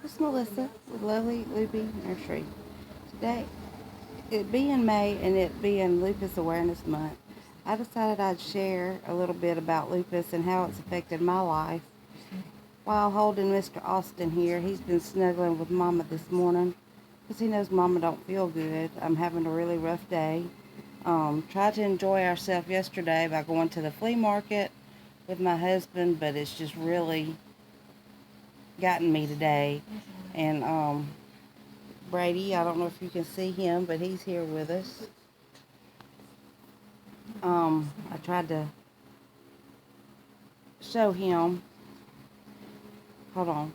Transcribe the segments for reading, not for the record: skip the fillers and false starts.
It's Melissa with Lovely Loopy Nursery. Today, it being May and it being Lupus Awareness Month, I decided I'd share a little bit about lupus and how it's affected my life. While holding Mr. Austin here, he's been snuggling with Mama this morning because he knows Mama don't feel good. I'm having a really rough day. Tried to enjoy ourselves yesterday by going to the flea market with my husband, but it's just really gotten me today. And Brady, I don't know if you can see him, but he's here with us. I tried to show him. Hold on.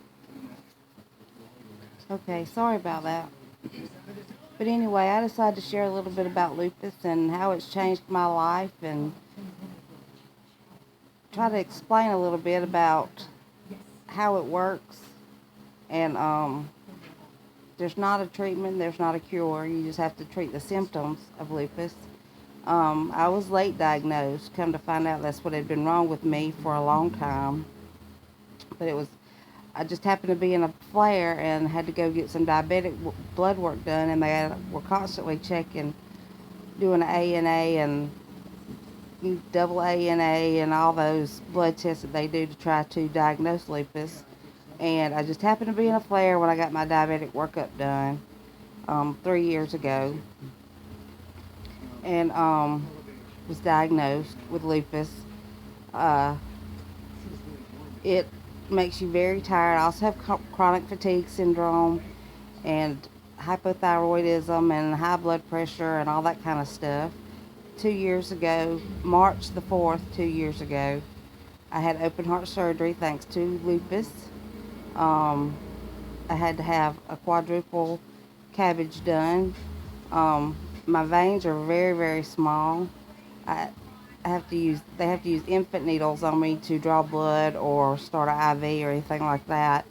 Okay, sorry about that. But anyway, I decided to share a little bit about lupus and how it's changed my life and try to explain a little bit about how it works. And there's not a treatment, there's not a cure. You just have to treat the symptoms of lupus. I was late diagnosed. Come to find out that's what had been wrong with me for a long time. But I just happened to be in a flare and had to go get some diabetic blood work done, and they were constantly checking, doing an ANA and double ANA and all those blood tests that they do to try to diagnose lupus. And I just happened to be in a flare when I got my diabetic workup done 3 years ago, and was diagnosed with lupus. Uh, it makes you very tired. I also have chronic fatigue syndrome and hypothyroidism and high blood pressure and all that kind of stuff. 2 years ago, March the 4th, 2 years ago, I had open heart surgery thanks to lupus. Um, I had to have a quadruple cabbage done. Um, my veins are very, very small. I, they have to use infant needles on me to draw blood or start an IV or anything like that.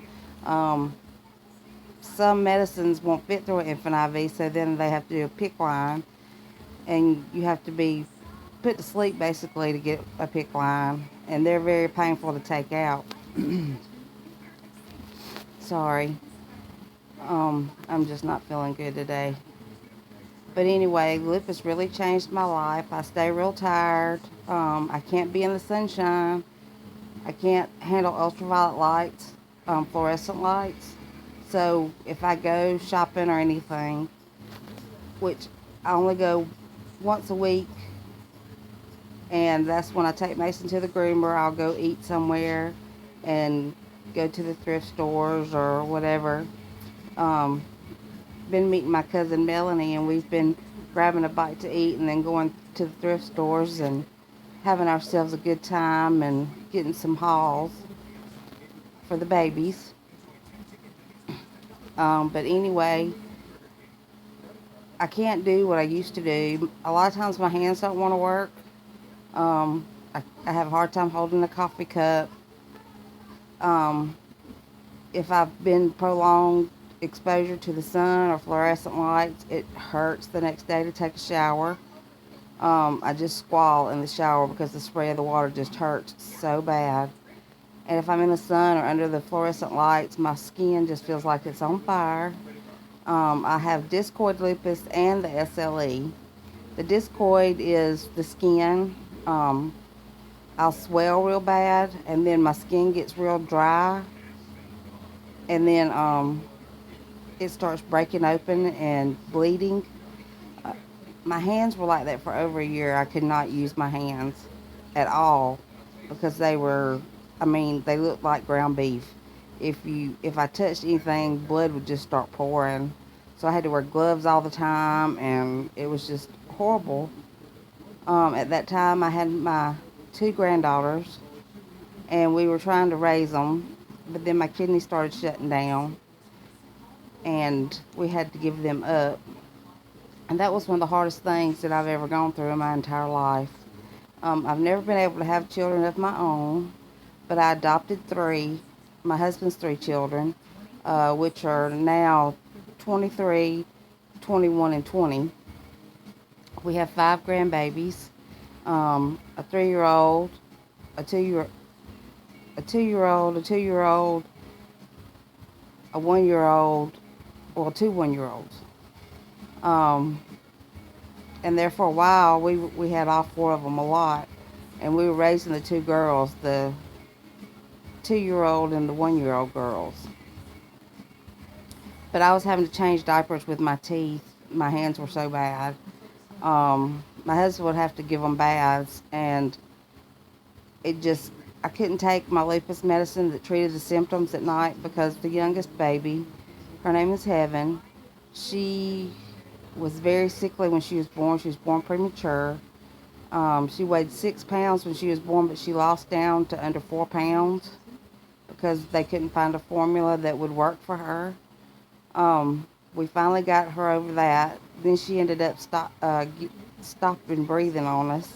Um, some medicines won't fit through an infant IV, so then they have to do a PICC line, and you have to be put to sleep basically to get a PICC line, and they're very painful to take out. Sorry, I'm just not feeling good today. But anyway, lupus really changed my life. I stay real tired. I can't be in the sunshine. I can't handle ultraviolet lights, fluorescent lights. So if I go shopping or anything, which I only go once a week, and that's when I take Mason to the groomer. I'll go eat somewhere and go to the thrift stores or whatever. Um, been meeting my cousin Melanie, and we've been grabbing a bite to eat and then going to the thrift stores and having ourselves a good time and getting some hauls for the babies. But anyway, I can't do what I used to do. A lot of times my hands don't want to work. I have a hard time holding a coffee cup. Um, if I've been prolonged exposure to the sun or fluorescent lights, it hurts the next day to take a shower. I just squall in the shower because the spray of the water just hurts so bad. And if I'm in the sun or under the fluorescent lights, my skin just feels like it's on fire. I have discoid lupus and the SLE. The discoid is the skin. I'll swell real bad, and then my skin gets real dry, and then it starts breaking open and bleeding. Uh, my hands were like that for over a year. I could not use my hands at all because they looked like ground beef. If I touched anything, blood would just start pouring. So I had to wear gloves all the time, and it was just horrible. At that time, I had my two granddaughters, and we were trying to raise them, but then my kidneys started shutting down, and we had to give them up. And that was one of the hardest things that I've ever gone through in my entire life. I've never been able to have children of my own, but I adopted three, my husband's three children, which are now 23, 21, and 20. We have five grandbabies, a 3-year-old, a 2-year, a 2-year-old, a 1 year old, well, two 1 year olds. Um, and there for a while, we had all four of them a lot. And we were raising the two girls, the 2 year old and the 1 year old girls. But I was having to change diapers with my teeth. My hands were so bad. My husband would have to give them baths, and it just, I couldn't take my lupus medicine that treated the symptoms at night because the youngest baby, her name is Heaven, she was very sickly when she was born. She was born premature. She weighed 6 pounds when she was born, but she lost down to under 4 pounds because they couldn't find a formula that would work for her. We finally got her over that. Then she ended up stopping breathing on us.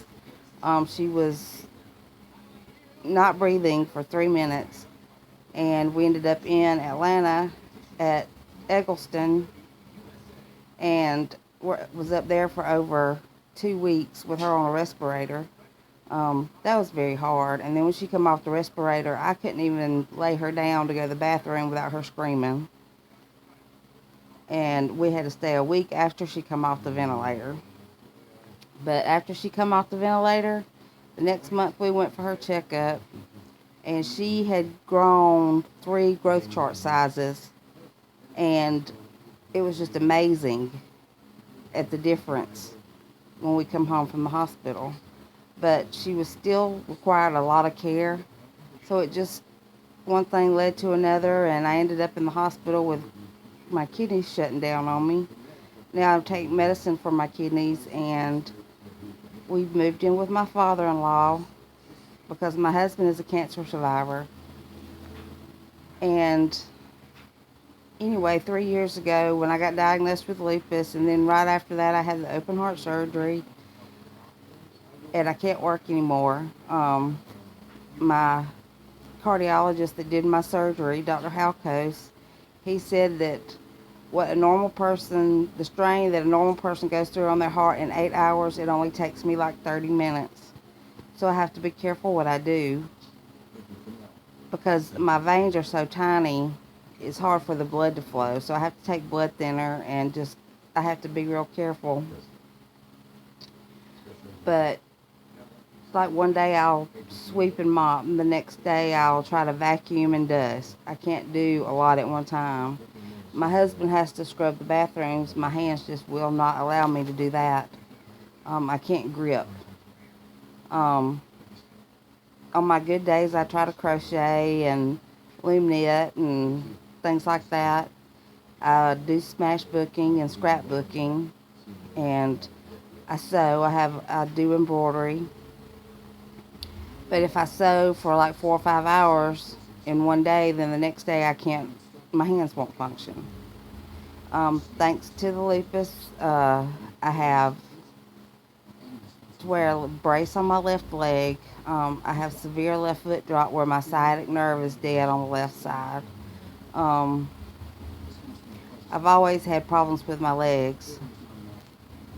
She was not breathing for 3 minutes, and we ended up in Atlanta at Eggleston, and was up there for over 2 weeks with her on a respirator. That was very hard. And then when she come off the respirator, I couldn't even lay her down to go to the bathroom without her screaming. And we had to stay a week after she come off the ventilator. But after she come off the ventilator, the next month we went for her checkup, and she had grown 3 growth chart sizes, and it was just amazing at the difference when we come home from the hospital. But she was still required a lot of care, so it just, one thing led to another, and I ended up in the hospital with my kidneys shutting down on me. Now I take medicine for my kidneys, and we moved in with my father-in-law because my husband is a cancer survivor. And anyway, 3 years ago when I got diagnosed with lupus, and then right after that I had the open heart surgery, and I can't work anymore. My cardiologist that did my surgery, Dr. Halkos, he said that what a normal person, the strain that a normal person goes through on their heart in 8 hours, it only takes me like 30 minutes. So I have to be careful what I do because my veins are so tiny, it's hard for the blood to flow. So I have to take blood thinner, and just, I have to be real careful. But like one day I'll sweep and mop, and the next day I'll try to vacuum and dust. I can't do a lot at one time. My husband has to scrub the bathrooms. My hands just will not allow me to do that. I can't grip. On my good days, I try to crochet and loom knit and things like that. I do smash booking and scrapbooking, and I sew. I do embroidery. But if I sew for like 4 or 5 hours in one day, then the next day I can't, my hands won't function. Thanks to the lupus, I have to wear a brace on my left leg. I have severe left foot drop where my sciatic nerve is dead on the left side. Um, I've always had problems with my legs,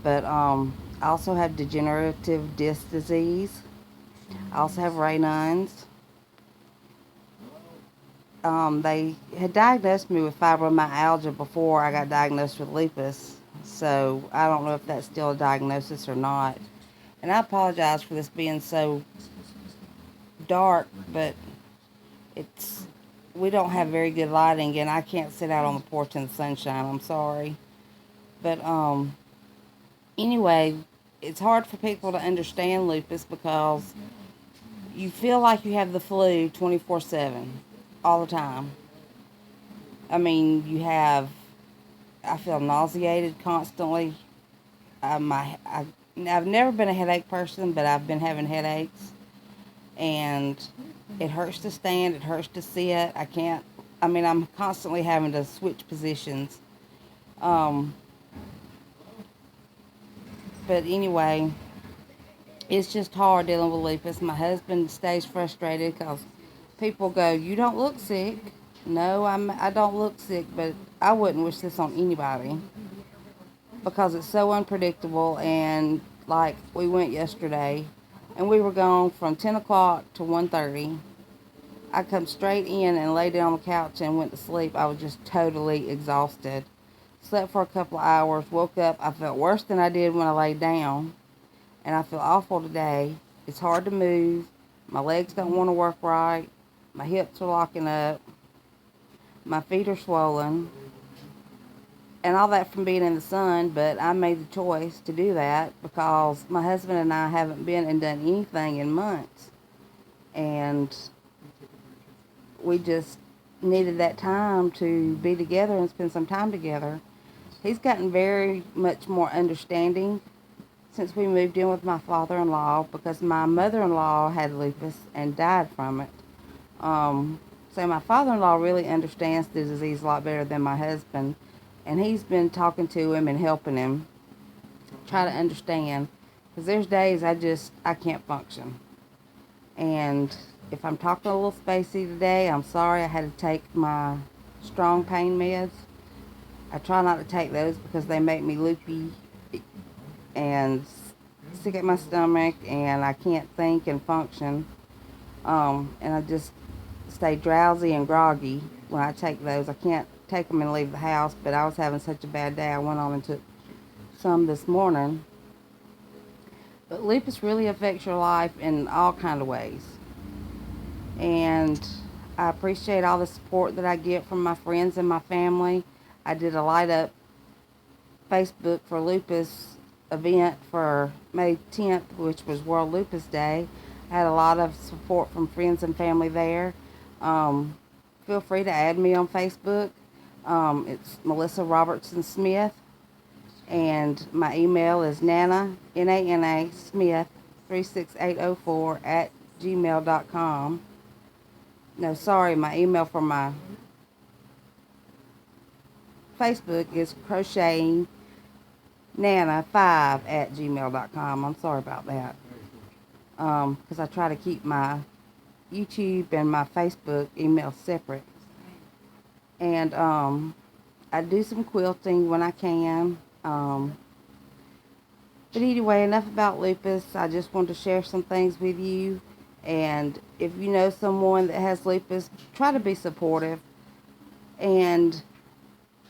but I also have degenerative disc disease. I also have Raynaud's. They had diagnosed me with fibromyalgia before I got diagnosed with lupus, so I don't know if that's still a diagnosis or not. And I apologize for this being so dark, but it's, we don't have very good lighting, and I can't sit out on the porch in the sunshine. I'm sorry. But anyway, it's hard for people to understand lupus because you feel like you have the flu 24/7 all the time. I mean, I feel nauseated constantly. I've never been a headache person, but I've been having headaches, and it hurts to stand, it hurts to sit. I'm constantly having to switch positions. Um, but anyway, it's just hard dealing with lupus. My husband stays frustrated because people go, "You don't look sick." No, I don't look sick, but I wouldn't wish this on anybody because it's so unpredictable. And like, we went yesterday, and we were gone from 10 o'clock to 1:30, I come straight in and laid down on the couch and went to sleep. I was just totally exhausted. Slept for a couple of hours, woke up. I felt worse than I did when I laid down, and I feel awful today. It's hard to move. My legs don't want to work right. My hips are locking up. My feet are swollen. And all that from being in the sun, but I made the choice to do that because my husband and I haven't been and done anything in months. And we just needed that time to be together and spend some time together. He's gotten very much more understanding since we moved in with my father-in-law because my mother-in-law had lupus and died from it. So my father-in-law really understands the disease a lot better than my husband, and he's been talking to him and helping him try to understand, because there's days I can't function. And if I'm talking a little spacey today, I'm sorry. I had to take my strong pain meds. I try not to take those because they make me loopy and sick at my stomach, and I can't think and function. And I just stay drowsy and groggy when I take those. I can't take them and leave the house, but I was having such a bad day, I went on and took some this morning. But lupus really affects your life in all kind of ways. And I appreciate all the support that I get from my friends and my family. I did a light up Facebook for lupus event for May 10th, which was World Lupus Day. I had a lot of support from friends and family there. Feel free to add me on Facebook. It's Melissa Robertson Smith, and my email is Nana, Nana Smith 36804 at gmail.com. No, sorry, my email for my Facebook is crocheting Nana5 at gmail.com. I'm sorry about that. Because I try to keep my YouTube and my Facebook email separate. And I do some quilting when I can. But anyway, enough about lupus. I just want to share some things with you. And if you know someone that has lupus, try to be supportive. And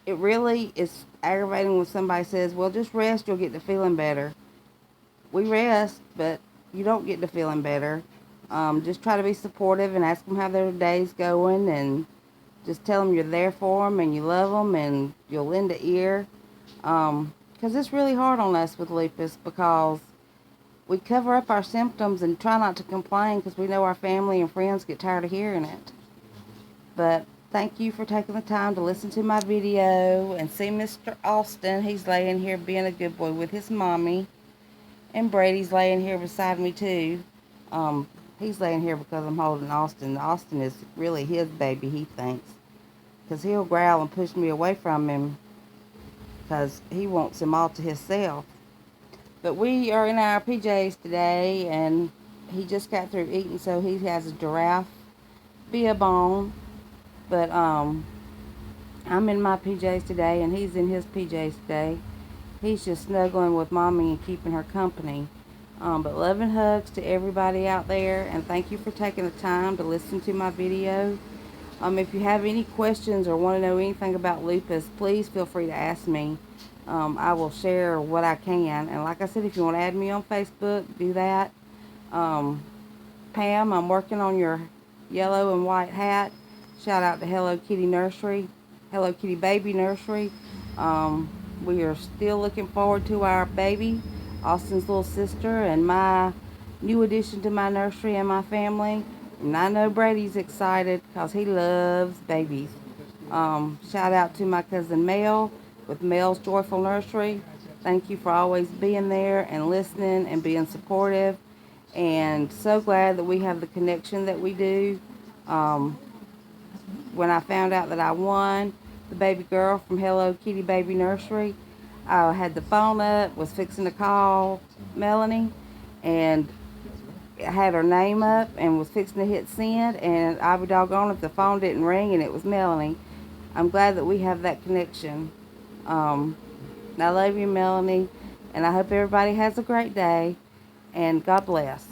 it really is aggravating when somebody says, well, just rest, you'll get to feeling better. We rest, but you don't get to feeling better. Just try to be supportive and ask them how their day's going, and just tell them you're there for them and you love them and you'll lend an ear. Because it's really hard on us with lupus because we cover up our symptoms and try not to complain because we know our family and friends get tired of hearing it. But thank you for taking the time to listen to my video and see Mr. Austin. He's laying here being a good boy with his mommy. And Brady's laying here beside me too. He's laying here because I'm holding Austin. Austin is really his baby, he thinks. Because he'll growl and push me away from him because he wants him all to himself. But we are in our PJs today, and he just got through eating, so he has a giraffe bib on. But I'm in my PJs today, and he's in his PJs today. He's just snuggling with Mommy and keeping her company. But love and hugs to everybody out there, and thank you for taking the time to listen to my video. If you have any questions or want to know anything about lupus, please feel free to ask me. I will share what I can. And like I said, if you want to add me on Facebook, do that. Pam, I'm working on your yellow and white hat. Shout out to Hello Kitty Nursery, Hello Kitty Baby Nursery. We are still looking forward to our baby, Austin's little sister, and my new addition to my nursery and my family. And I know Brady's excited because he loves babies. Shout out to my cousin Mel with Mel's Joyful Nursery. Thank you for always being there and listening and being supportive. And so glad that we have the connection that we do. When I found out that I won the baby girl from Hello Kitty Baby Nursery, I had the phone up, was fixing to call Melanie, and I had her name up and was fixing to hit send, and I'll be doggone if the phone didn't ring and it was Melanie. I'm glad that we have that connection. I love you, Melanie, and I hope everybody has a great day, and God bless.